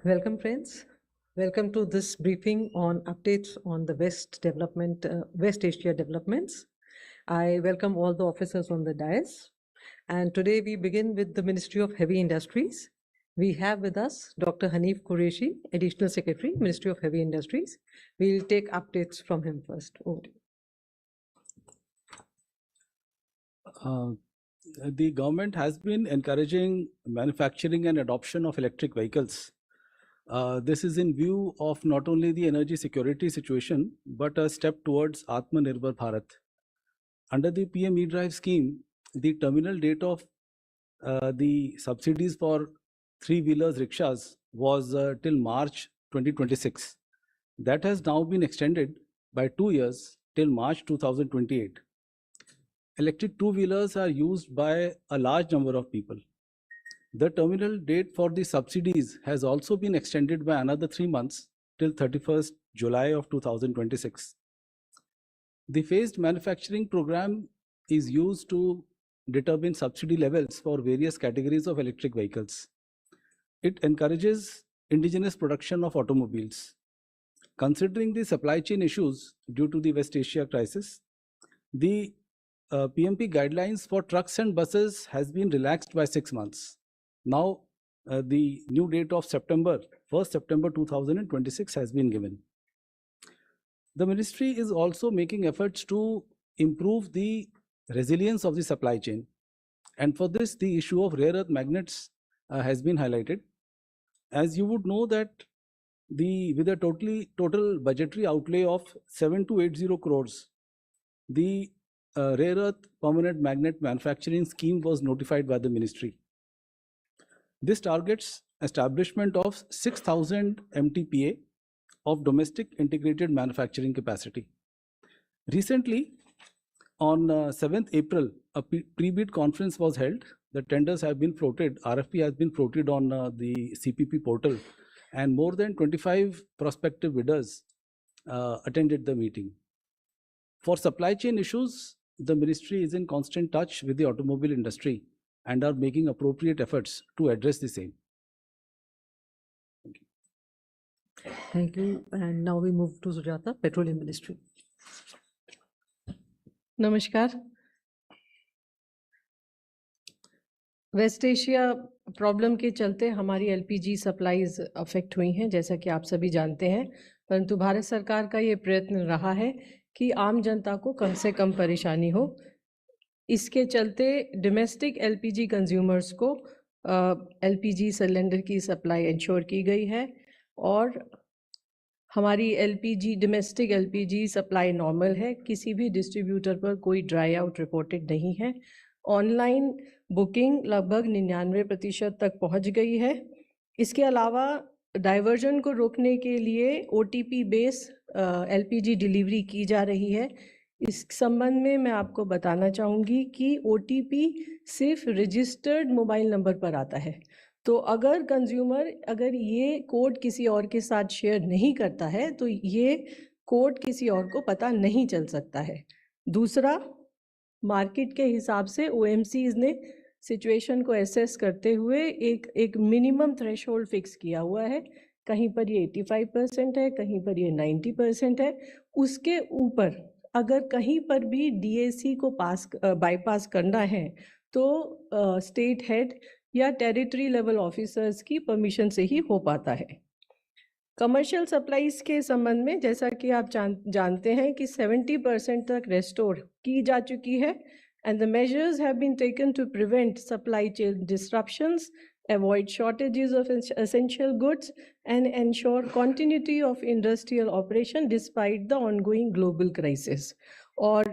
Welcome, friends. Welcome to this briefing on updates on the West Asia developments. I welcome all the officers on the dais. And today we begin with the Ministry of Heavy Industries. We have with us Dr. Hanif Qureshi, Additional Secretary, Ministry of Heavy Industries. We'll take updates from him first. Over to you. The government has been encouraging manufacturing and adoption of electric vehicles. This is in view of not only the energy security situation, but a step towards Atmanirbhar Bharat. Under the PM E-Drive scheme, the terminal date of the subsidies for three-wheelers rickshaws was till March 2026. That has now been extended by 2 years till March 2028. Electric two-wheelers are used by a large number of people. The terminal date for the subsidies has also been extended by another 3 months till 31st July of 2026. The phased manufacturing program is used to determine subsidy levels for various categories of electric vehicles. It encourages indigenous production of automobiles. Considering the supply chain issues due to the West Asia crisis, the PMP guidelines for trucks and buses has been relaxed by 6 months. Now, the new date of 1st September 2026 has been given. The ministry is also making efforts to improve the resilience of the supply chain. And for this, the issue of rare earth magnets has been highlighted. As you would know that with a total budgetary outlay of 7280 crores, the rare earth permanent magnet manufacturing scheme was notified by the ministry. This targets establishment of 6,000 MTPA of domestic integrated manufacturing capacity. Recently, on 7th April, a pre-bid conference was held. The tenders have been floated, RFP has been floated on the CPP portal, and more than 25 prospective bidders attended the meeting. For supply chain issues, the ministry is in constant touch with the automobile industry and are making appropriate efforts to address the same. Thank you. Thank you. And now we move to Sujata, Petroleum Ministry. नमस्कार. Waste Asia problem के चलते हमारी LPG supplies affect हुई हैं, जैसा कि आप सभी जानते हैं. परंतु भारत सरकार का ये प्रयत्न रहा है कि आम जनता को कम से कम परेशानी हो. इसके चलते डोमेस्टिक एलपीजी कंज्यूमर्स को एलपीजी सिलेंडर की सप्लाई इंश्योर की गई है और हमारी डोमेस्टिक एलपीजी सप्लाई नॉर्मल है. किसी भी डिस्ट्रीब्यूटर पर कोई ड्राई आउट रिपोर्टेड नहीं है. ऑनलाइन बुकिंग लगभग 99% तक पहुंच गई है. इसके अलावा डाइवर्जन को रोकने के लिए ओटीपी बेस एलपीजी डिलीवरी की जा रही है. इस संबंध में मैं आपको बताना चाहूँगी कि ओटीपी सिर्फ रजिस्टर्ड मोबाइल नंबर पर आता है. तो अगर कंज्यूमर ये कोड किसी और के साथ शेयर नहीं करता है तो ये कोड किसी और को पता नहीं चल सकता है. दूसरा, मार्केट के हिसाब से ओएमसीज ने सिचुएशन को एसेस करते हुए एक मिनिमम थ्रेशोल्ड फिक्स किया हुआ है. कहीं पर ये 85% है, कहीं पर ये 90% है. उसके ऊपर अगर कहीं पर भी डीएसी को बाईपास करना है तो स्टेट हेड या टेरिटरी लेवल ऑफिसर्स की परमिशन से ही हो पाता है. कमर्शियल सप्लाईज के संबंध में जैसा कि आप जानते हैं कि 70% तक रेस्टोर की जा चुकी है. And the measures have been taken to prevent supply chain disruptions, avoid shortages of essential goods and ensure continuity of industrial operation despite the ongoing global crisis. और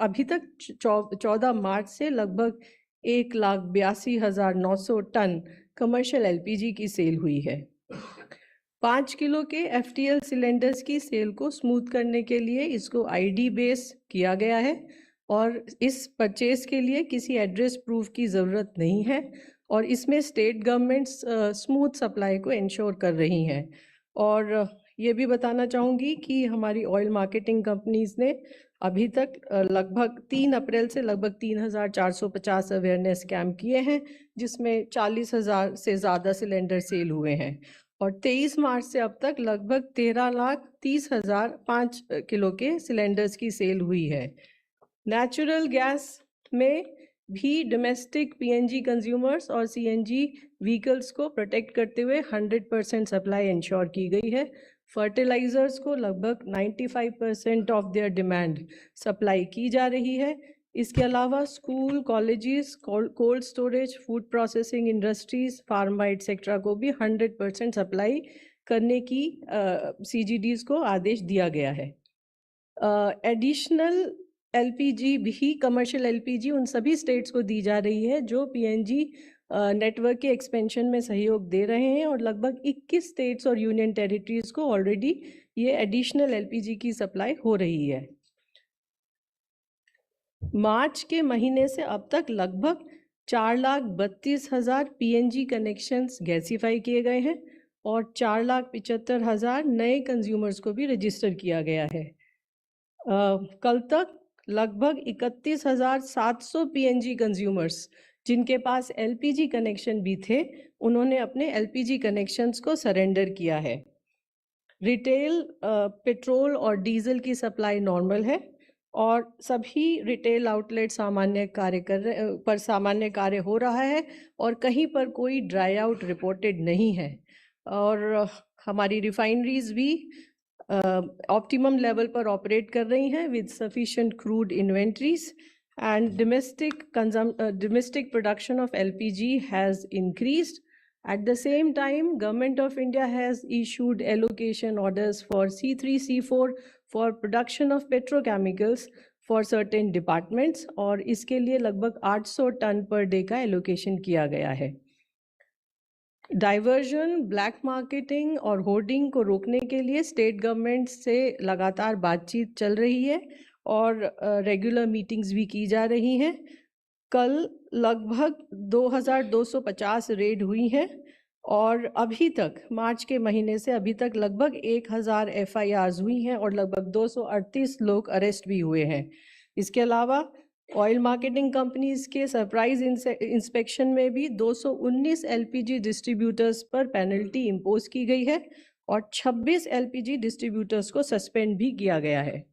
अभी तक 14 मार्च से लगभग 1,82,900 टन कमर्शियल एलपीजी की सेल हुई है. 5 kilo के FTL cylinders की सेल को स्मूथ करने के लिए इसको आईडी बेस किया गया है और इस परचेज के लिए किसी एड्रेस प्रूफ की ज़रूरत नहीं है और इसमें स्टेट गवर्नमेंट्स स्मूथ सप्लाई को इंश्योर कर रही हैं. और ये भी बताना चाहूँगी कि हमारी ऑयल मार्केटिंग कंपनीज़ ने अभी तक लगभग 3 अप्रैल से लगभग 3,450 अवेयरनेस कैंप किए हैं, जिसमें 40,000 से ज़्यादा सिलेंडर सेल हुए हैं. और 23 मार्च से अब तक लगभग 13,30,005 किलो के सिलेंडर्स की सेल हुई है। नेचुरल गैस में भी डोमेस्टिक पीएनजी कंज्यूमर्स और सीएनजी व्हीकल्स को प्रोटेक्ट करते हुए 100% सप्लाई इंश्योर की गई है। फर्टिलाइजर्स को लगभग 95% ऑफ देयर डिमांड सप्लाई की जा रही है। इसके अलावा school, colleges, cold storage, food processing industries, pharma etcetera को भी 100% सप्लाई करने की सीजीडीज को आदेश दिया गया है। एडिशनल एलपीजी भी, कमर्शियल एलपीजी उन सभी स्टेट्स को दी जा रही है जो पीएनजी नेटवर्क के एक्सपेंशन में सहयोग दे रहे हैं, और लगभग 21 स्टेट्स और यूनियन टेरिटरीज को ऑलरेडी ये एडिशनल एलपीजी की सप्लाई हो रही है। मार्च के महीने से अब तक लगभग 4,32,000 पीएनजी कनेक्शंस गैसीफाई किए गए हैं और 4,75,000 नए कंज्यूमर्स को भी रजिस्टर किया गया है। कल तक लगभग 31,700 पीएनजी कंज्यूमर्स जिनके पास एलपीजी कनेक्शन भी थे, उन्होंने अपने एलपीजी कनेक्शंस को सरेंडर किया है। रिटेल पेट्रोल और डीजल की सप्लाई नॉर्मल है और सभी रिटेल आउटलेट सामान्य कार्य हो रहा है और कहीं पर कोई ड्राई आउट रिपोर्टेड नहीं है। और हमारी रिफाइनरीज भी ऑप्टिमम लेवल पर ऑपरेट कर रही हैं with sufficient crude inventories, and domestic production of LPG has increased. At the same time, Government of India has issued allocation orders for C3, C4 for production of petrochemicals for certain departments, और इसके लिए लगभग 800 ton per day का allocation किया गया है। Diversion, black marketing और hoarding को रोकने के लिए स्टेट गवर्नमेंट से लगातार बातचीत चल रही है और रेगुलर मीटिंग्स भी की जा रही हैं। कल लगभग 2,250 रेड हुई हैं और अभी तक मार्च के महीने से अभी तक लगभग 1,000 एफआईआर्स हुई हैं और लगभग 238 लोग अरेस्ट भी हुए हैं। इसके अलावा ऑयल मार्केटिंग कंपनीज के सरप्राइज इंस्पेक्शन में भी 219 एलपीजी डिस्ट्रीब्यूटर्स पर पेनल्टी इम्पोज की गई है और 26 एलपीजी डिस्ट्रीब्यूटर्स को सस्पेंड भी किया गया है।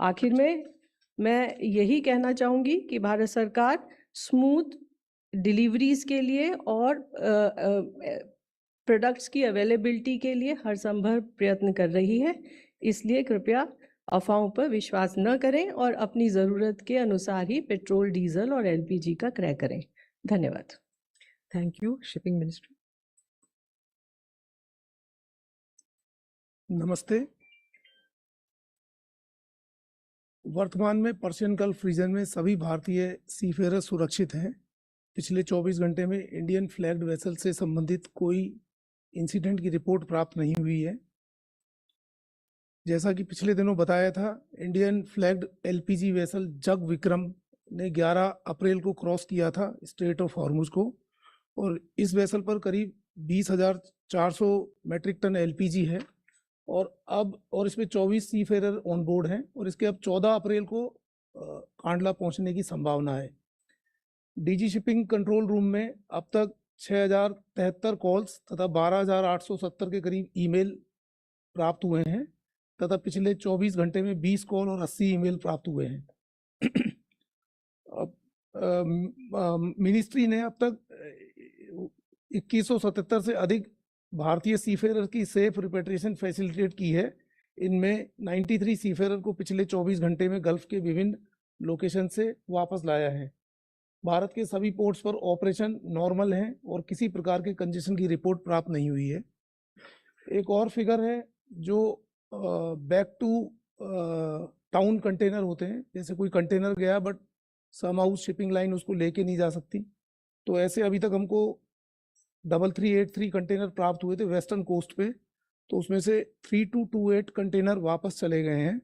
आखिर में मैं यही कहना चाहूँगी कि भारत सरकार स्मूथ डिलीवरीज के लिए और प्रोडक्ट्स की अवेलेबिलिटी के लिए हर संभव प्रयत्न कर रही है, इसलिए कृपया अफवाहों पर विश्वास न करें और अपनी ज़रूरत के अनुसार ही पेट्रोल, डीजल और एलपीजी का क्रय करें। धन्यवाद। Thank you, shipping ministry. नमस्ते। वर्तमान में पर्शियन गल्फ रीजन में सभी भारतीय सीफेरर सुरक्षित हैं। पिछले 24 घंटे में इंडियन फ्लैग्ड वेसल से संबंधित कोई इंसिडेंट की रिपोर्ट प्राप्त नहीं हुई है। जैसा कि पिछले दिनों बताया था, इंडियन फ्लैग्ड एलपीजी वेसल जग विक्रम ने 11 अप्रैल को क्रॉस किया था स्ट्रेट ऑफ हॉर्मुज को, और इस वेसल पर करीब 20,400 मैट्रिक टन एलपीजी है और इसमें 24 सीफेरर ऑन बोर्ड हैं और इसके अब 14 अप्रैल को कांडला पहुंचने की संभावना है। डीजी शिपिंग कंट्रोल रूम में अब तक 6,073 कॉल्स तथा 12,870 के करीब ईमेल प्राप्त हुए हैं तथा पिछले 24 घंटे में 20 कॉल और 80 ईमेल प्राप्त हुए हैं। मिनिस्ट्री ने अब तक 2177 से अधिक भारतीय सीफेरर की सेफ रिपेट्रिएशन फैसिलिटेट की है। इनमें 93 सीफेरर को पिछले 24 घंटे में गल्फ के विभिन्न लोकेशन से वापस लाया है। भारत के सभी पोर्ट्स पर ऑपरेशन नॉर्मल हैं और किसी प्रकार के कंजेशन की रिपोर्ट प्राप्त नहीं हुई है। एक और फिगर है जो बैक टू टाउन कंटेनर होते हैं, जैसे कोई कंटेनर गया but somehow shipping line उसको लेके नहीं जा सकती, तो ऐसे अभी तक हमको 3383 कंटेनर प्राप्त हुए थे वेस्टर्न कोस्ट पे, तो उसमें से 3228 कंटेनर वापस चले गए हैं,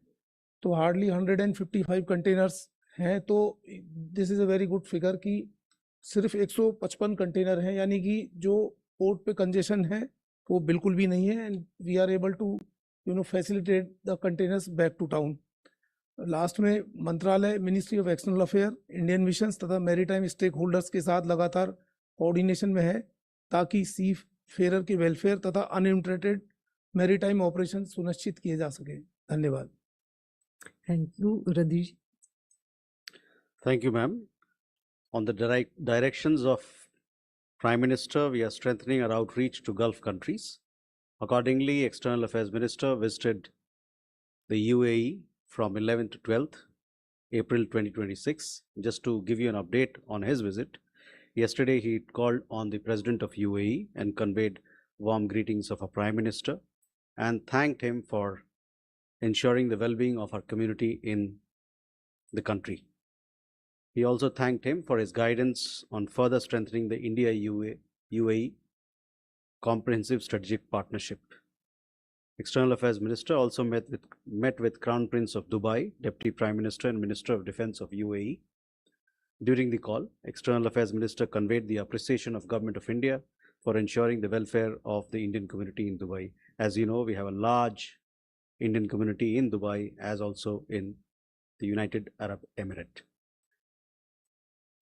तो हार्डली 155 कंटेनर्स हैं। तो this is a very good figure कि सिर्फ 155 कंटेनर हैं, यानी कि जो पोर्ट पे कंजेशन है वो बिल्कुल भी नहीं है, and we are able to facilitate the containers back to town. Last में मंत्रालय, ministry of external affair, Indian missions तथा मैरीटाइम स्टेक होल्डर्स के साथ लगातार कोऑर्डिनेशन में है ताकि सी फेरर की वेलफेयर तथा अनइंटरप्टेड मैरीटाइम ऑपरेशन सुनिश्चित किए जा सके। धन्यवाद। Thank you, Radhi. Thank you, ma'am. On the directions of Prime Minister, we are strengthening our outreach to Gulf countries. Accordingly, External Affairs Minister visited the UAE from 11th to 12th April 2026. Just to give you an update on his visit, yesterday he called on the President of UAE and conveyed warm greetings of our Prime Minister and thanked him for ensuring the well-being of our community in the country. He also thanked him for his guidance on further strengthening the India-UAE comprehensive strategic partnership. External Affairs Minister also met with Crown Prince of Dubai, Deputy Prime Minister and Minister of Defence of UAE. During the call, External Affairs Minister conveyed the appreciation of Government of India for ensuring the welfare of the Indian community in Dubai. As you know, we have a large Indian community in Dubai as also in the United Arab Emirates.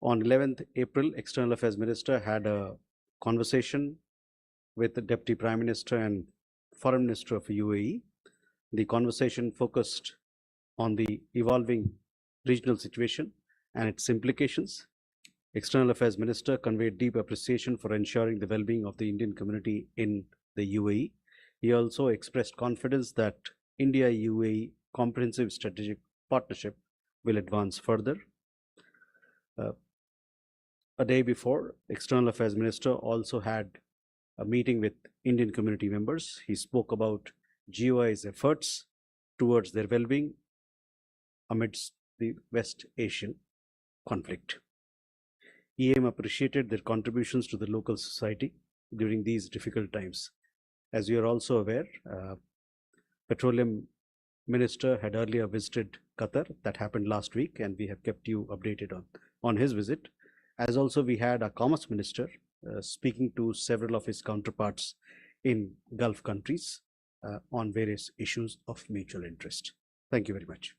On 11th April, External Affairs Minister had a conversation with the Deputy Prime Minister and Foreign Minister of UAE. The conversation focused on the evolving regional situation and its implications. External Affairs Minister conveyed deep appreciation for ensuring the well-being of the Indian community in the UAE. He also expressed confidence that India-UAE comprehensive strategic partnership will advance further. A day before, External Affairs Minister also had a meeting with Indian community members. He spoke about GOI's efforts towards their well-being amidst the West Asian conflict. EM appreciated their contributions to the local society during these difficult times. As you are also aware, Petroleum Minister had earlier visited Qatar. That happened last week, and we have kept you updated on his visit. As also we had a Commerce Minister speaking to several of his counterparts in Gulf countries on various issues of mutual interest. Thank you very much.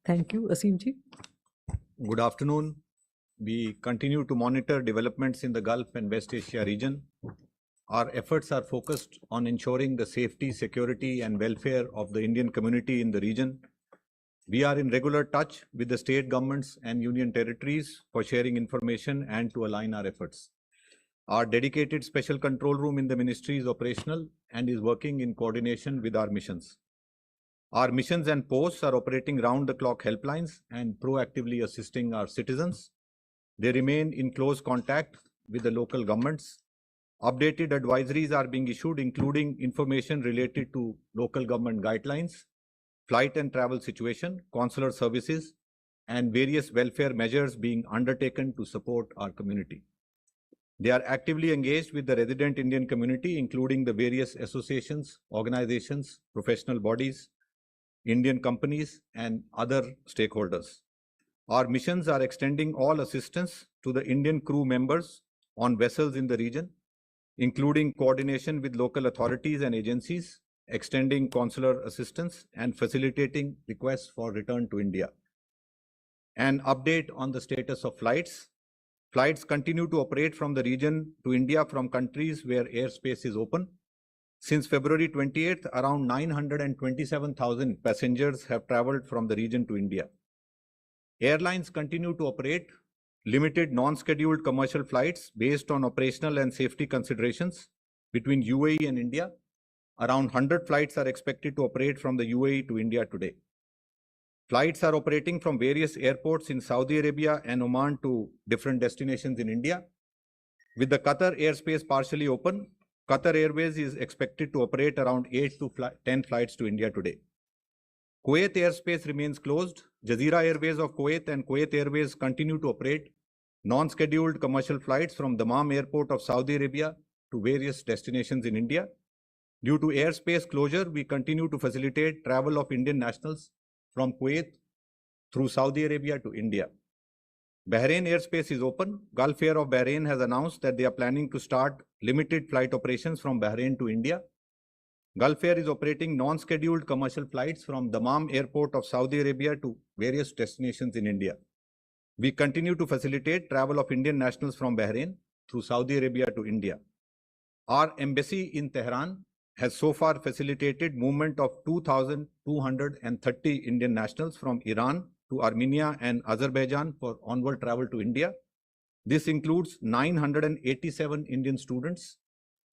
Thank you, Asimji. Good afternoon. We continue to monitor developments in the Gulf and West Asia region. Our efforts are focused on ensuring the safety, security, and welfare of the Indian community in the region. We are in regular touch with the state governments and union territories for sharing information and to align our efforts. Our dedicated special control room in the ministry is operational and is working in coordination with our missions. Our missions and posts are operating round-the-clock helplines and proactively assisting our citizens. They remain in close contact with the local governments. Updated advisories are being issued, including information related to local government guidelines, flight and travel situation, consular services, and various welfare measures being undertaken to support our community. They are actively engaged with the resident Indian community, including the various associations, organizations, professional bodies, Indian companies, and other stakeholders. Our missions are extending all assistance to the Indian crew members on vessels in the region, including coordination with local authorities and agencies, extending consular assistance, and facilitating requests for return to India. An update on the status of flights. Flights continue to operate from the region to India from countries where airspace is open. Since February 28th, around 927,000 passengers have traveled from the region to India. Airlines continue to operate limited non-scheduled commercial flights based on operational and safety considerations between UAE and India. Around 100 flights are expected to operate from the UAE to India today. Flights are operating from various airports in Saudi Arabia and Oman to different destinations in India. With the Qatar airspace partially open, Qatar Airways is expected to operate around 8 to 10 flights to India today. Kuwait airspace remains closed. Jazeera Airways of Kuwait and Kuwait Airways continue to operate non-scheduled commercial flights from Dammam Airport of Saudi Arabia to various destinations in India. Due to airspace closure, we continue to facilitate travel of Indian nationals from Kuwait through Saudi Arabia to India. Bahrain airspace is open. Gulf Air of Bahrain has announced that they are planning to start limited flight operations from Bahrain to India. Gulf Air is operating non-scheduled commercial flights from Dammam Airport of Saudi Arabia to various destinations in India. We continue to facilitate travel of Indian nationals from Bahrain through Saudi Arabia to India. Our embassy in Tehran has so far facilitated movement of 2,230 Indian nationals from Iran to Armenia and Azerbaijan for onward travel to India. This includes 987 Indian students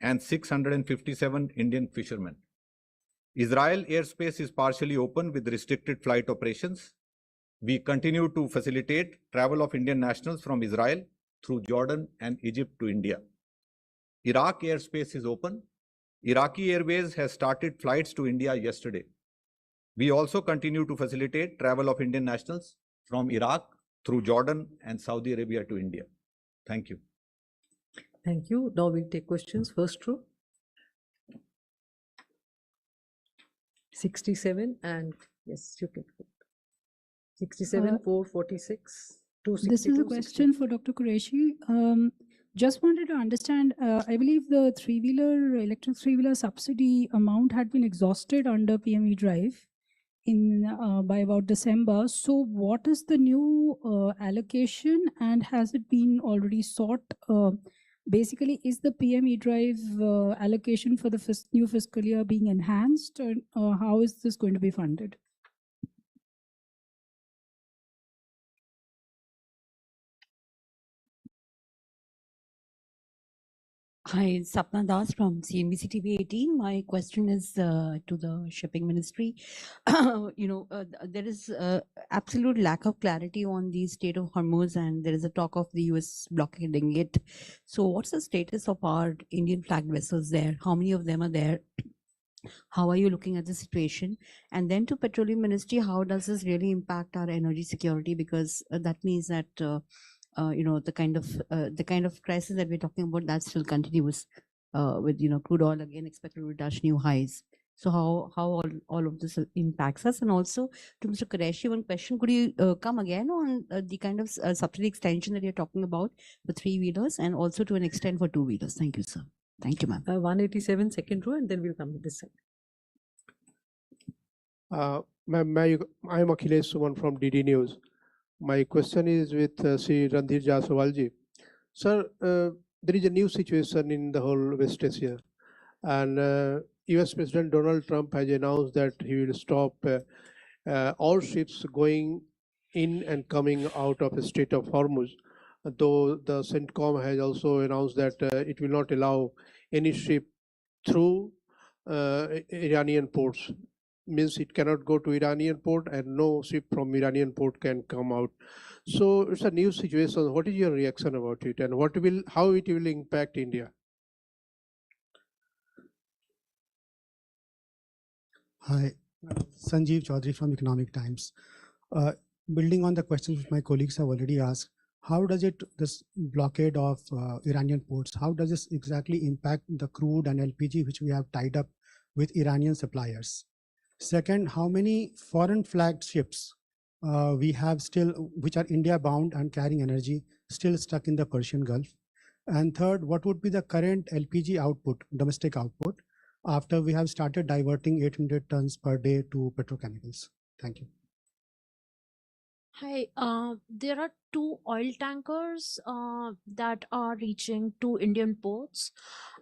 and 657 Indian fishermen. Israel airspace is partially open with restricted flight operations. We continue to facilitate travel of Indian nationals from Israel through Jordan and Egypt to India. Iraq airspace is open. Iraqi Airways has started flights to India yesterday. We also continue to facilitate travel of Indian nationals from Iraq through Jordan and Saudi Arabia to India. Thank you. Thank you. Now we'll take questions. First row. 67 and yes, you can. 67, 446, 262. This is a question for Dr. Qureshi. Just wanted to understand, I believe the electric three-wheeler subsidy amount had been exhausted under PME drive by about December. So what is the new allocation, and has it been already sought? Basically, is the PME drive allocation for the new fiscal year being enhanced, or how is this going to be funded? Hi, Sapna Das from CNBC TV 18. My question is to the shipping ministry. There is absolute lack of clarity on the state of Hormuz, and there is a talk of the US blockading it. So what's the status of our Indian flagged vessels there? How many of them are there? How are you looking at the situation? And then to Petroleum Ministry, how does this really impact our energy security? Because that means that the kind of crisis that we're talking about, that still continues with crude oil again expected to touch new highs. So how all of this impacts us? And also to Mr. Qureshi, one question: could you come again on the kind of subsidy extension that you're talking about for three-wheelers, and also to an extent for two-wheelers? Thank you, sir. Thank you, ma'am. 187, second row, and then we'll come to this side. Ma'am, I'm Akhilesh Suman from DD News. My question is with Sri Randhir Jaswalji. Sir, there is a new situation in the whole West Asia, and US President Donald Trump has announced that he will stop all ships going in and coming out of the Strait of Hormuz, though the CENTCOM has also announced that it will not allow any ship through Iranian ports. Means it cannot go to Iranian port, and no ship from Iranian port can come out. So it's a new situation. What is your reaction about it, and how it will impact India? Hi, Sanjeev Chaudhary from Economic Times. Building on the questions which my colleagues have already asked, how does this blockade of Iranian ports, how does this exactly impact the crude and LPG which we have tied up with Iranian suppliers? Second, how many foreign flagged ships we have still, which are India bound and carrying energy, still stuck in the Persian Gulf? And third, what would be the current LPG output, domestic output, after we have started diverting 800 tons per day to petrochemicals? Thank you. Hi, there are 2 oil tankers that are reaching 2 Indian ports.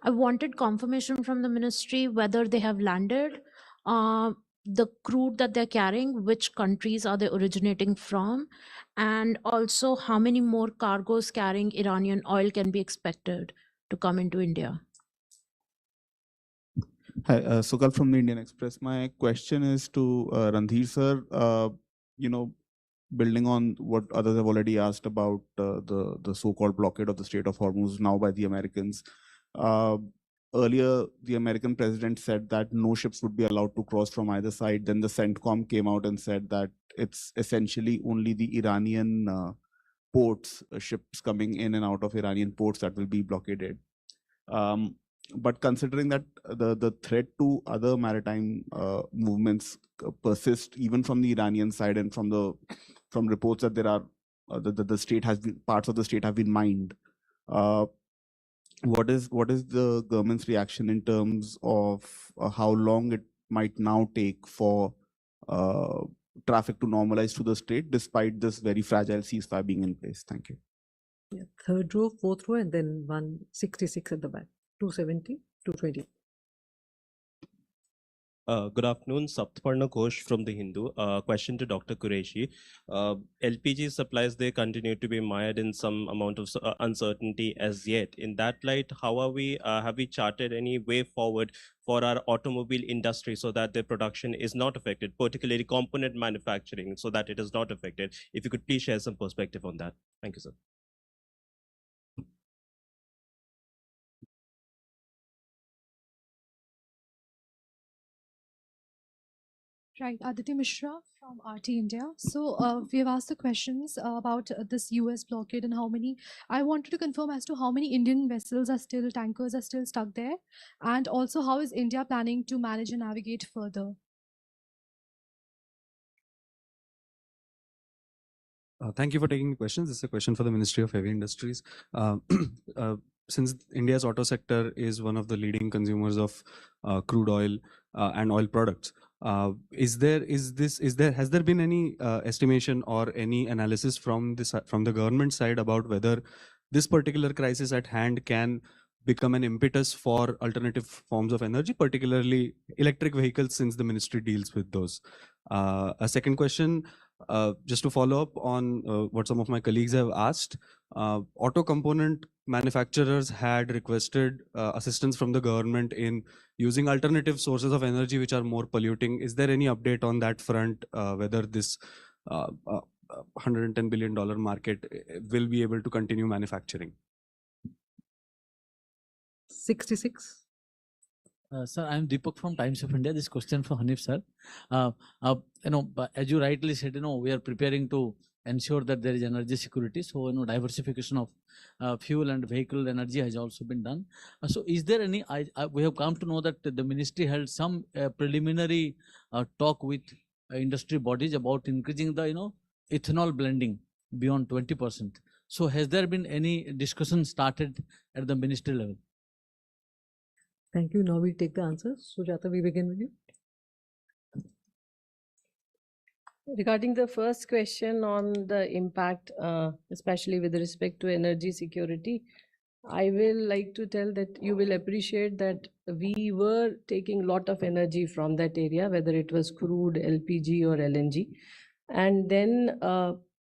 I wanted confirmation from the ministry whether they have landed, the crude that they're carrying, which countries are they originating from, and also how many more cargoes carrying Iranian oil can be expected to come into India. Hi, Sukal from the Indian Express. My question is to Randhir sir. Building on what others have already asked about the so-called blockade of the Strait of Hormuz now by the Americans. Earlier, the American president said that no ships would be allowed to cross from either side. Then the CENTCOM came out and said that it's essentially only the Iranian ports, ships coming in and out of Iranian ports that will be blockaded. But considering that the threat to other maritime movements persist even from the Iranian side, and from reports that there are the state has been, parts of the state have been mined. What is the government's reaction in terms of how long it might now take for traffic to normalize to the state despite this very fragile ceasefire being in place? Thank you. Yeah, third row, fourth row, and then 166 at the back. 270, 220. Good afternoon, Saptaparna Ghosh from The Hindu. Question to Dr. Qureshi. LPG supplies, they continue to be mired in some amount of uncertainty as yet. In that light, how are we, have we charted any way forward for our automobile industry so that their production is not affected, particularly component manufacturing, so that it is not affected? If you could please share some perspective on that. Thank you, sir. Right, Aditi Mishra from RT India. So we have asked the questions about this US blockade and how many. I wanted to confirm as to how many Indian vessels are still, tankers are still stuck there, and also how is India planning to manage and navigate further? Thank you for taking the questions. This is a question for the Ministry of Heavy Industries. Since India's auto sector is one of the leading consumers of crude oil and oil products, has there been any estimation or any analysis from the government side about whether this particular crisis at hand can become an impetus for alternative forms of energy, particularly electric vehicles, since the ministry deals with those? A second question, just to follow up on what some of my colleagues have asked, auto component manufacturers had requested assistance from the government in using alternative sources of energy which are more polluting. Is there any update on that front, whether this $110 billion market will be able to continue manufacturing? 66. Sir, I am Deepak from Times of India. This question for Hanif sir. As you rightly said, we are preparing to ensure that there is energy security. So, diversification of fuel and vehicle energy has also been done. So, is there any? We have come to know that the ministry held some preliminary talk with industry bodies about increasing the ethanol blending beyond 20%. So, has there been any discussion started at the ministry level? Thank you. Now we take the answers. Sujata, we begin with you. Regarding the first question on the impact, especially with respect to energy security, I will like to tell that you will appreciate that we were taking a lot of energy from that area, whether it was crude, LPG or LNG. And then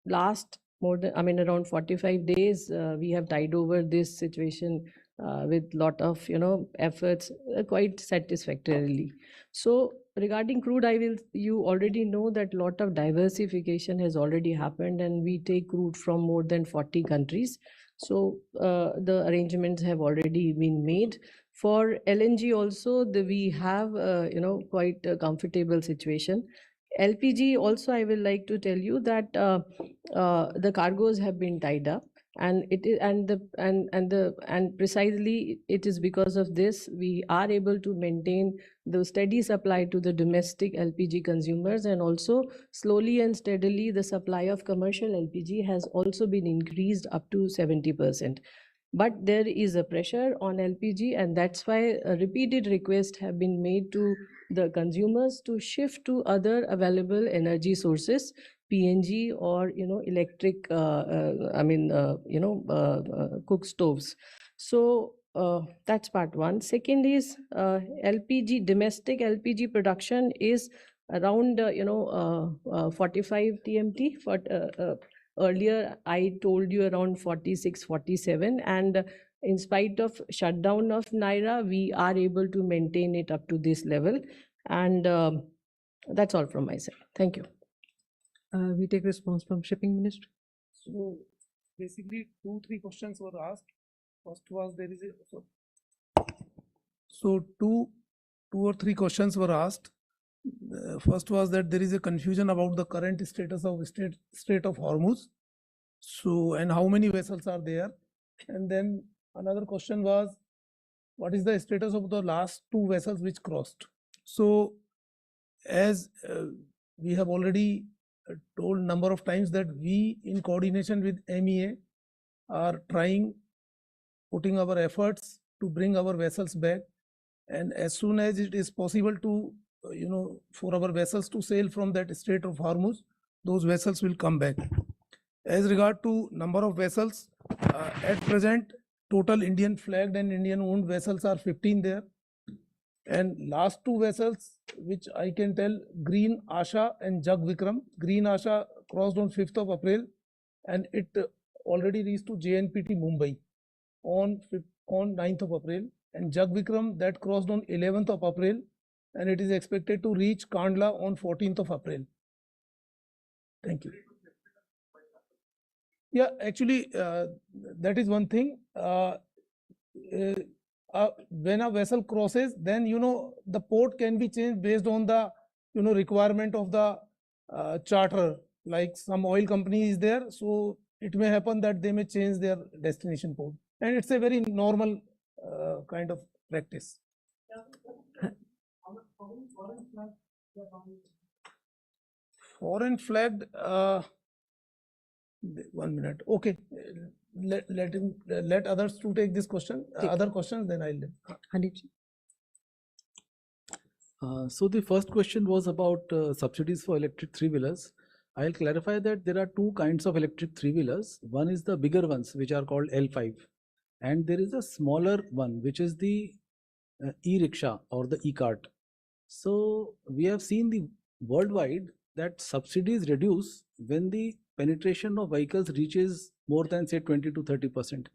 last around 45 days, we have tied over this situation with lot of efforts quite satisfactorily. So regarding crude, you already know that lot of diversification has already happened, and we take crude from more than 40 countries. So the arrangements have already been made. For LNG also, we have quite a comfortable situation. LPG also, I will like to tell you that the cargoes have been tied up, and it is and precisely it is because of this we are able to maintain the steady supply to the domestic LPG consumers, and also slowly and steadily the supply of commercial LPG has also been increased up to 70%. But there is a pressure on LPG, and that's why repeated requests have been made to the consumers to shift to other available energy sources, PNG or electric cook stoves. So that's part one. Second is LPG, domestic LPG production is around 45 TMT. Earlier I told you around 46, 47, and in spite of shutdown of Naira, we are able to maintain it up to this level. And that's all from my side. Thank you. We take response from Shipping Ministry. So basically 2-3 questions were asked. First was two or three questions were asked. First was that there is a confusion about the current status of Strait of Hormuz. So, and how many vessels are there? And then another question was, what is the status of the last 2 vessels which crossed? So, as we have already told number of times that we, in coordination with MEA, are putting our efforts to bring our vessels back, and as soon as it is possible to for our vessels to sail from that Strait of Hormuz, those vessels will come back. As regard to number of vessels, at present Total Indian flagged and Indian owned vessels are 15 there. And last two vessels, which I can tell, Green Asha and Jag Vikram. Green Asha crossed on 5th of April and it already reached to JNPT Mumbai on 9th of April. And Jag Vikram, that crossed on 11th of April and it is expected to reach Kandla on 14th of April. Thank you. Yeah, actually, that is one thing. When a vessel crosses, then the port can be changed based on the requirement of the charter. Like some oil company is there, so it may happen that they may change their destination port, and it's a very normal kind of practice. Foreign flagged. 1 minute. Okay, let others to take this question. Other questions, then I'll. So the first question was about subsidies for electric three-wheelers. I'll clarify that there are two kinds of electric three-wheelers. One is the bigger ones, which are called L5, and there is a smaller one, which is the e-rickshaw or the e-cart. So we have seen the worldwide that subsidies reduce when the penetration of vehicles reaches more than say 20 to 30%.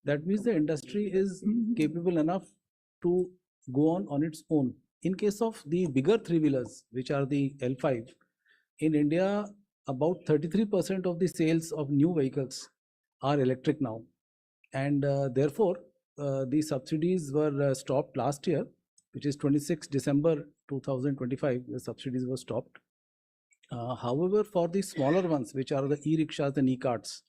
That means the industry is capable enough to go on its own. In case of the bigger three-wheelers, which are the L5, in India, about 33% of the sales of new vehicles are electric now. And therefore, the subsidies were stopped last year, which is 26 December 2025, the subsidies were stopped. However, for the smaller ones, which are the e-rickshaws and e-carts,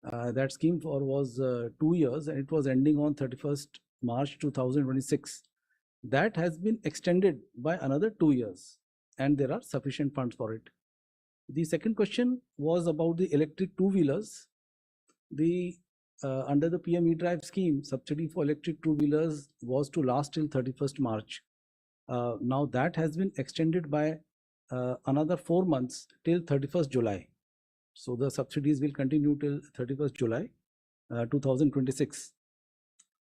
that scheme was 2 years and it was ending on 31st March 2026. That has been extended by another 2 years and there are sufficient funds for it. The second question was about the electric two-wheelers. Under the PM E-Drive scheme, subsidy for electric two-wheelers was to last till 31st March. Now that has been extended by another 4 months till 31st July. So the subsidies will continue till 31st July 2026.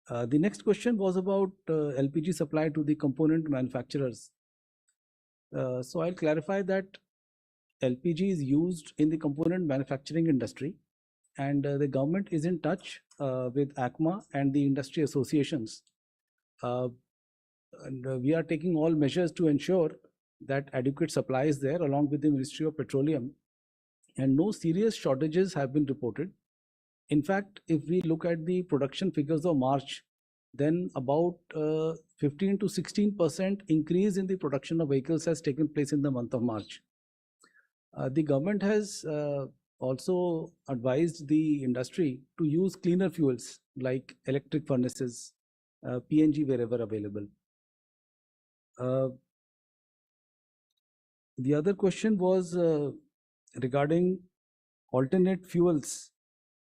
The next question was about LPG supply to the component manufacturers. So I'll clarify that LPG is used in the component manufacturing industry, and the government is in touch with ACMA and the industry associations. And we are taking all measures to ensure that adequate supply is there along with the Ministry of Petroleum, and no serious shortages have been reported. In fact, if we look at the production figures of March, then about 15 to 16% increase in the production of vehicles has taken place in the month of March. The government has also advised the industry to use cleaner fuels like electric furnaces, PNG wherever available. The other question was regarding alternate fuels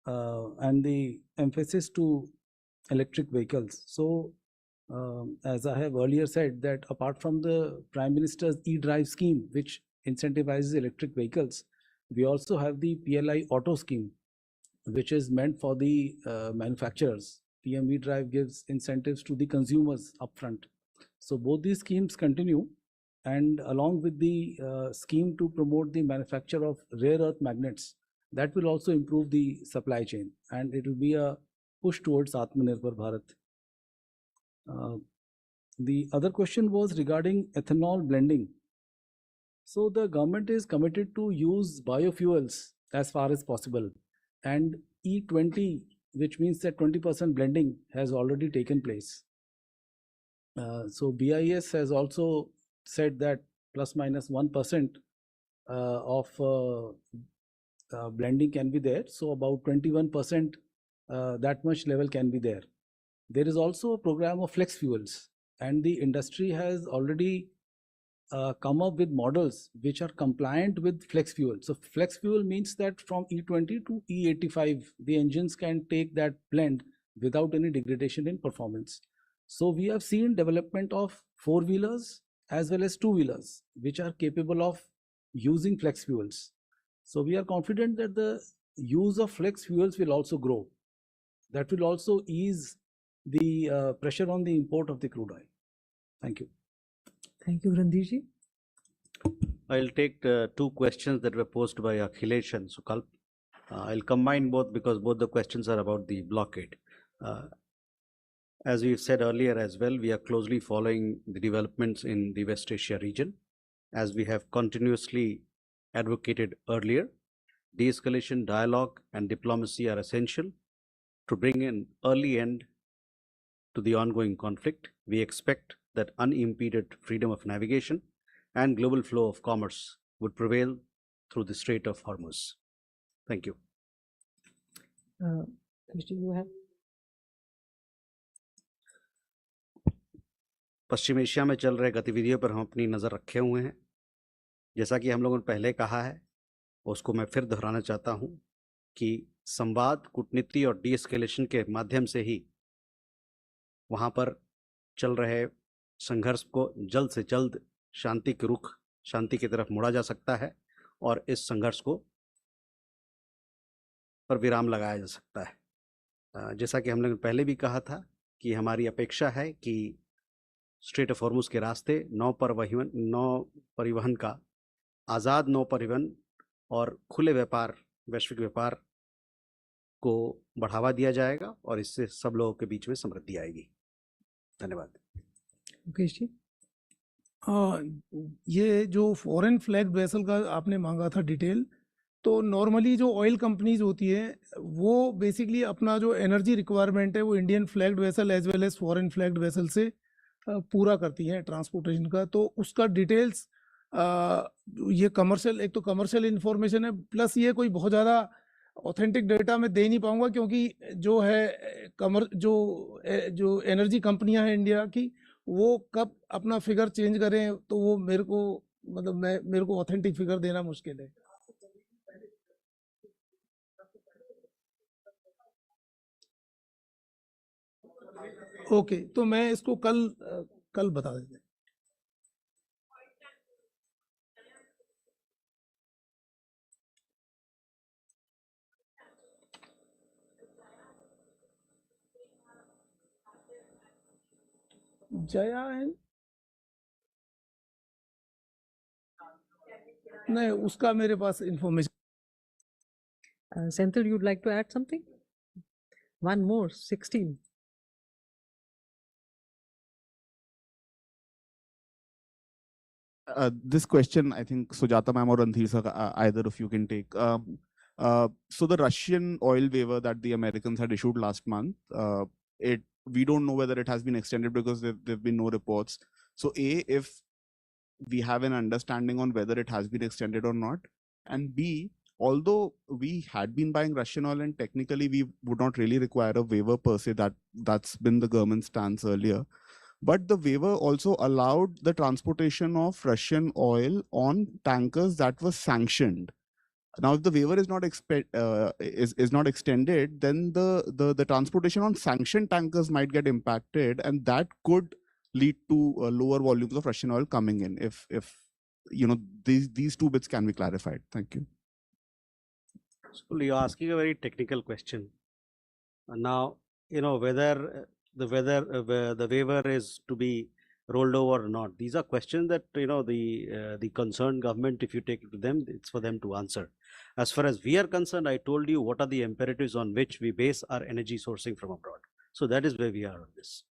and the emphasis to electric vehicles. So, as I have earlier said, that apart from the Prime Minister's e-drive scheme, which incentivizes electric vehicles, we also have the PLI Auto scheme, which is meant for the manufacturers. PM e-drive gives incentives to the consumers upfront. So both these schemes continue, and along with the scheme to promote the manufacture of rare earth magnets, that will also improve the supply chain, and it will be a push towards Atmanirbhar Bharat. The other question was regarding ethanol blending. So the government is committed to use biofuels as far as possible, and E20, which means that 20% blending, has already taken place. So BIS has also said that plus minus 1% of blending can be there. So about 21%, that much level can be there. There is also a program of flex fuels, and the industry has already come up with models which are compliant with flex fuel. So flex fuel means that from E20 to E85, the engines can take that blend without any degradation in performance. So we have seen development of four-wheelers as well as two-wheelers, which are capable of using flex fuels. So we are confident that the use of flex fuels will also grow. That will also ease the pressure on the import of the crude oil. Thank you. Thank you, Randhirji. I'll take two questions that were posed by Akhilesh and Sukalp. I'll combine both because both the questions are about the blockade. As we've said earlier as well, we are closely following the developments in the West Asia region. As we have continuously advocated earlier, de-escalation, dialogue, and diplomacy are essential to bring an early end to the ongoing conflict. We expect that unimpeded freedom of navigation and global flow of commerce would prevail through the Strait of Hormuz. Thank you. Krishi, you have? Paschim Asia में चल रहे गतिविधियों पर हम अपनी नज़र रखे हुए हैं। जैसा कि हम लोगों ने पहले कहा है, उसको मैं फिर दोहराना चाहता हूं कि संवाद, कूटनीति और डी-एस्केलेशन के माध्यम से ही वहां पर चल रहे संघर्ष को जल्द से जल्द शांति की तरफ मोड़ा जा सकता है और इस संघर्ष को पर विराम लगाया जा सकता है। जैसा कि हम लोगों ने पहले भी कहा था कि हमारी अपेक्षा है कि स्ट्रेट ऑफ हॉर्मुज के रास्ते नौ परिवहन का, आज़ाद नौ परिवहन और खुले व्यापार, वैश्विक व्यापार को बढ़ावा दिया जाएगा और इससे सब लोगों के बीच में समृद्धि आएगी। धन्यवाद। मुकेश जी, ये जो फॉरेन फ्लैग वेसल का आपने मांगा था डिटेल, तो नॉर्मली जो ऑयल कंपनीज होती है वो बेसिकली अपना जो एनर्जी रिक्वायरमेंट है वो Indian flagged vessel as well as foreign flagged vessel से पूरा करती हैं ट्रांसपोर्टेशन का। तो उसका डिटेल्स ये कमर्शियल, एक तो कमर्शियल इंफॉर्मेशन है, प्लस ये कोई बहुत ज़्यादा ऑथेंटिक डेटा मैं दे नहीं पाऊंगा क्योंकि जो है जो एनर्जी कंपनियां हैं इंडिया की, वो कब अपना फिगर चेंज करें तो वो मेरे को ऑथेंटिक फिगर देना मुश्किल है। ओके, तो मैं इसको कल बता देते हैं। जया है नहीं, उसका मेरे पास information. Senthil, you'd like to add something? One more, 16. This question, I think Sujata ma'am or Randhir sir, either of you can take. So the Russian oil waiver that the Americans had issued last month, we don't know whether it has been extended because there have been no reports. So A, if we have an understanding on whether it has been extended or not, and B, although we had been buying Russian oil and technically we would not really require a waiver per se, that's been the government's stance earlier. But the waiver also allowed the transportation of Russian oil on tankers that were sanctioned. Now, if the waiver is not extended, then the transportation on sanctioned tankers might get impacted, and that could lead to lower volumes of Russian oil coming in. If you know these two bits can be clarified. Thank you. So you're asking a very technical question. Now, whether the waiver is to be rolled over or not. These are questions that the concerned government, if you take it to them, it's for them to answer. As far as we are concerned, I told you what are the imperatives on which we base our energy sourcing from abroad. So that is where we are on this.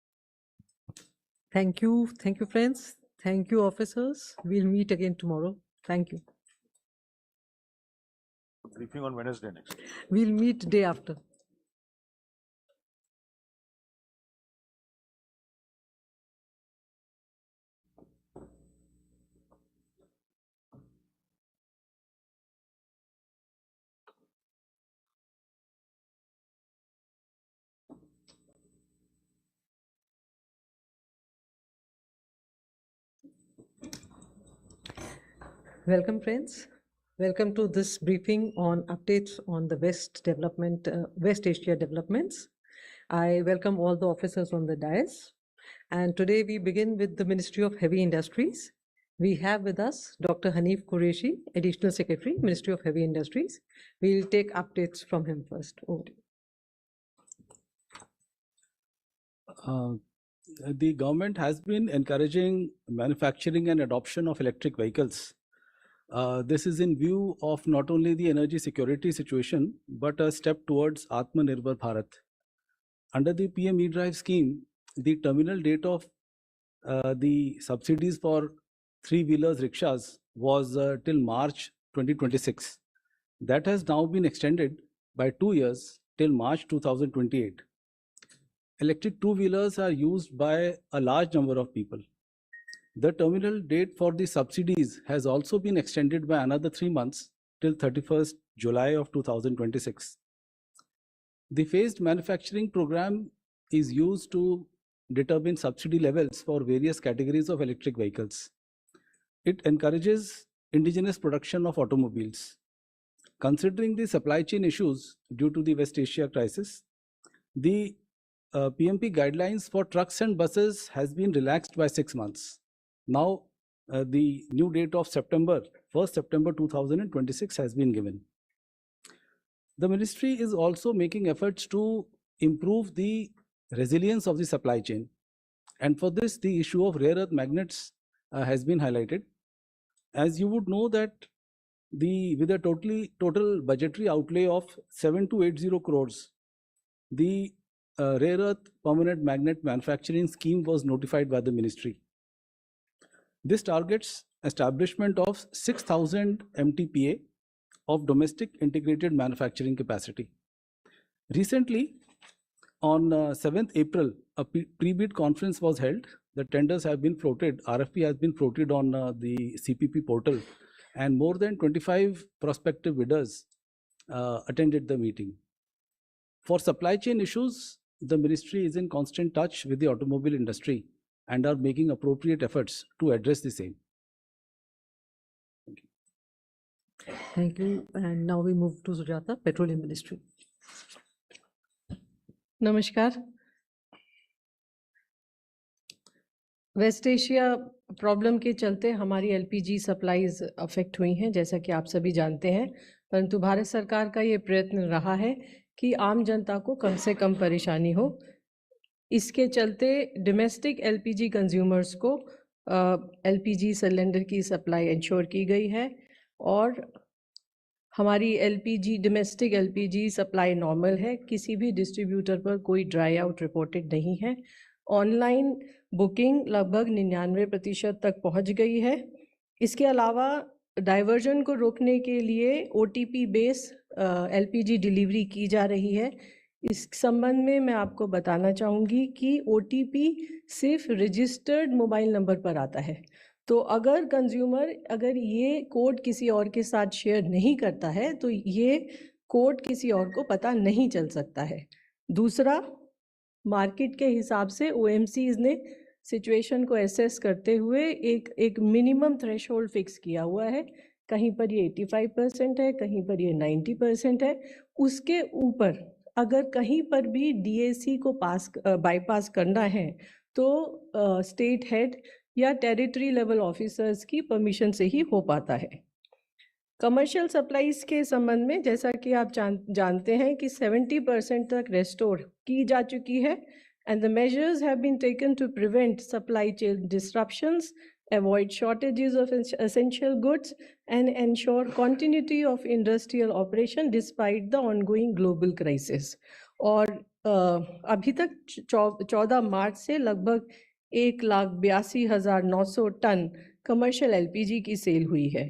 Thank you, friends. Thank you, officers. We'll meet again tomorrow. Thank you. Briefing on Wednesday next. We'll meet day after. Welcome, friends. Welcome to this briefing on updates on the West Asia developments. I welcome all the officers on the dais. And today we begin with the Ministry of Heavy Industries. We have with us Dr. Hanif Qureshi, Additional Secretary, Ministry of Heavy Industries. We'll take updates from him first. Over to you. The government has been encouraging manufacturing and adoption of electric vehicles. This is in view of not only the energy security situation, but a step towards Atmanirbhar Bharat. Under the PM E-Drive scheme, the terminal date of the subsidies for three-wheelers rickshaws was till March 2026. That has now been extended by 2 years till March 2028. Electric two-wheelers are used by a large number of people. The terminal date for the subsidies has also been extended by another 3 months till 31st July of 2026. The phased manufacturing program is used to determine subsidy levels for various categories of electric vehicles. It encourages indigenous production of automobiles. Considering the supply chain issues due to the West Asia crisis, the PMP guidelines for trucks and buses has been relaxed by 6 months. Now, the new date of 1st September 2026 has been given. The ministry is also making efforts to improve the resilience of the supply chain. And for this, the issue of rare earth magnets has been highlighted. As you would know that with a total budgetary outlay of 7280 crores, the rare earth permanent magnet manufacturing scheme was notified by the ministry. This targets establishment of 6,000 MTPA of domestic integrated manufacturing capacity. Recently, on 7th April, a pre-bid conference was held. The tenders have been floated, RFP has been floated on the CPP portal, and more than 25 prospective bidders attended the meeting. For supply chain issues, the ministry is in constant touch with the automobile industry and are making appropriate efforts to address the same. Thank you. And now we move to Sujata, Petroleum Ministry. नमस्कार। Waste Asia problem के चलते हमारी LPG supplies affect हुई हैं, जैसा कि आप सभी जानते हैं। परंतु भारत सरकार का ये प्रयत्न रहा है कि आम जनता को कम से कम परेशानी हो। इसके चलते डोमेस्टिक एलपीजी कंज्यूमर्स को एलपीजी सिलेंडर की सप्लाई इंश्योर की गई है और हमारी LPG domestic LPG supply normal है। किसी भी डिस्ट्रीब्यूटर पर कोई ड्राई आउट रिपोर्टेड नहीं है। ऑनलाइन बुकिंग लगभग 99% तक पहुंच गई है। इसके अलावा डाइवर्जन को रोकने के लिए ओटीपी बेस एलपीजी डिलीवरी की जा रही है। इस संबंध में मैं आपको बताना चाहूँगी कि ओटीपी सिर्फ रजिस्टर्ड मोबाइल नंबर पर आता है। तो अगर कंज्यूमर अगर ये कोड किसी और के साथ शेयर नहीं करता है तो ये कोड किसी और को पता नहीं चल सकता है। दूसरा, मार्केट के हिसाब से ओएमसीज ने सिचुएशन को एसेस करते हुए एक मिनिमम थ्रेशोल्ड फिक्स किया हुआ है। कहीं पर ये 85% है, कहीं पर ये 90% है। उसके ऊपर अगर कहीं पर भी डीएसी को बाईपास करना है तो स्टेट हेड या टेरिटरी लेवल ऑफिसर्स की परमिशन से ही हो पाता है। कमर्शियल सप्लाईज के संबंध में जैसा कि आप जानते हैं कि 70% तक रेस्टोर की जा चुकी है and the measures have been taken to prevent supply chain disruptions, avoid shortages of essential goods and ensure continuity of industrial operation despite the ongoing global crisis. और अभी तक 14 मार्च से लगभग 1,82,900 टन कमर्शियल एलपीजी की सेल हुई है।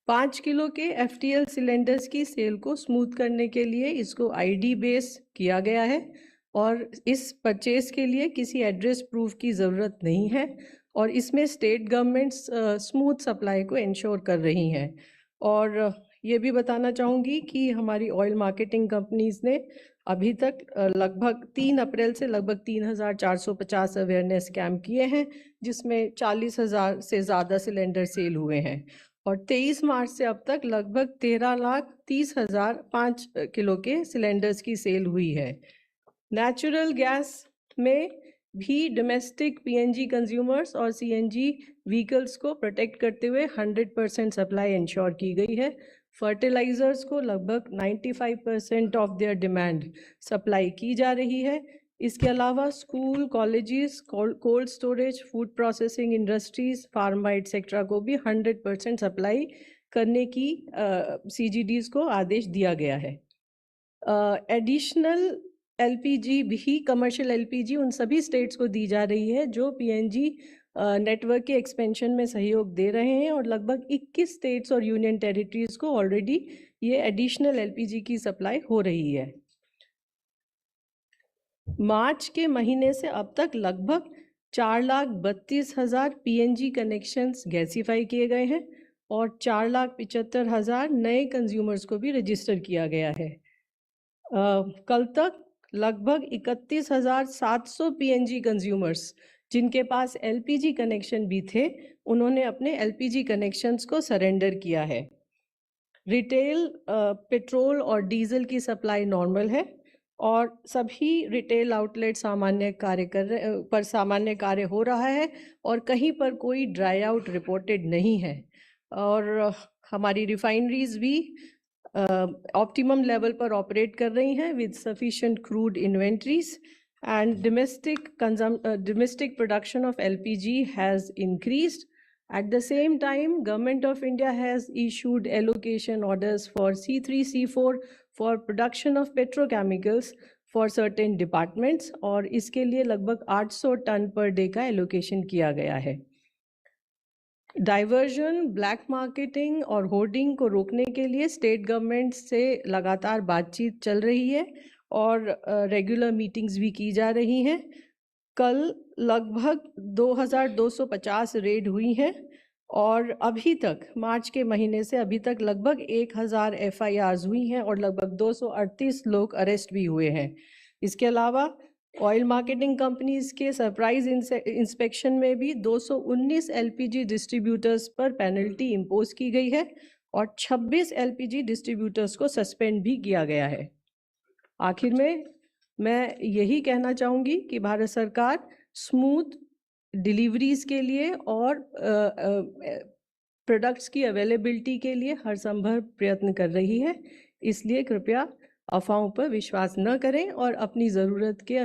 5 kilo के FTL cylinders की सेल को स्मूथ करने के लिए इसको आईडी बेस किया गया है और इस परचेज के लिए किसी एड्रेस प्रूफ की ज़रूरत नहीं है और इसमें स्टेट गवर्नमेंट्स स्मूथ सप्लाई को इंश्योर कर रही हैं। और ये भी बताना चाहूँगी कि हमारी ऑयल मार्केटिंग कंपनीज़ ने अभी तक लगभग 3 अप्रैल से लगभग 3,450 अवेयरनेस कैंप किए हैं, जिसमें 40,000 से ज़्यादा सिलेंडर सेल हुए हैं और 23 मार्च से अब तक लगभग 13,30,000 5 किलो के सिलेंडर्स की सेल हुई है। नेचुरल गैस में भी डोमेस्टिक पीएनजी कंज्यूमर्स और सीएनजी व्हीकल्स को प्रोटेक्ट करते हुए 100% सप्लाई इंश्योर की गई है। फर्टिलाइजर्स को लगभग 95% ऑफ देयर डिमांड सप्लाई की जा रही है। इसके अलावा school, colleges, cold storage, food processing industries, pharma etcetera को भी 100% सप्लाई करने की CGDs को आदेश दिया गया है। एडिशनल LPG भी, कमर्शियल LPG उन सभी स्टेट्स को दी जा रही है जो PNG नेटवर्क के एक्सपेंशन में सहयोग दे रहे हैं, और लगभग 21 स्टेट्स और यूनियन टेरिटरीज को ऑलरेडी ये एडिशनल LPG की सप्लाई हो रही है। मार्च के महीने से अब तक लगभग 4,32,000 PNG कनेक्शंस गैसीफाई किए गए हैं और 4,75,000 नए कंज्यूमर्स को भी रजिस्टर किया गया है। कल तक लगभग 31,700 PNG कंज्यूमर्स जिनके पास LPG कनेक्शन भी थे, उन्होंने अपने LPG कनेक्शंस को सरेंडर किया है। रिटेल पेट्रोल और डीजल की सप्लाई नॉर्मल है और सभी रिटेल आउटलेट सामान्य कार्य हो रहा है और कहीं पर कोई ड्राई आउट रिपोर्टेड नहीं है, और हमारी रिफाइनरीज भी ऑप्टिमम लेवल पर ऑपरेट कर रही हैं with sufficient crude inventories, and domestic production of LPG has increased. At the same time, Government of India has issued allocation orders for C3, C4 for production of petrochemicals for certain departments, और इसके लिए लगभग 800 ton per day का allocation किया गया है। Diversion, black marketing और hoarding को रोकने के लिए स्टेट गवर्नमेंट से लगातार बातचीत चल रही है और रेगुलर मीटिंग्स भी की जा रही हैं। कल लगभग 2,250 रेड हुई हैं और अभी तक मार्च के महीने से अभी तक लगभग 1,000 FIRs हुई हैं और लगभग 238 लोग अरेस्ट भी हुए हैं। इसके अलावा ऑयल मार्केटिंग कंपनीज के सरप्राइज इंस्पेक्शन में भी 219 LPG डिस्ट्रीब्यूटर्स पर पेनल्टी इम्पोज की गई है और 26 LPG डिस्ट्रीब्यूटर्स को सस्पेंड भी किया गया है। आखिर में मैं यही कहना चाहूँगी कि भारत सरकार स्मूथ डिलीवरीज के लिए और प्रोडक्ट्स की अवेलेबिलिटी के लिए हर संभव प्रयत्न कर रही है, इसलिए कृपया अफवाहों पर विश्वास न करें और अपनी ज़रूरत के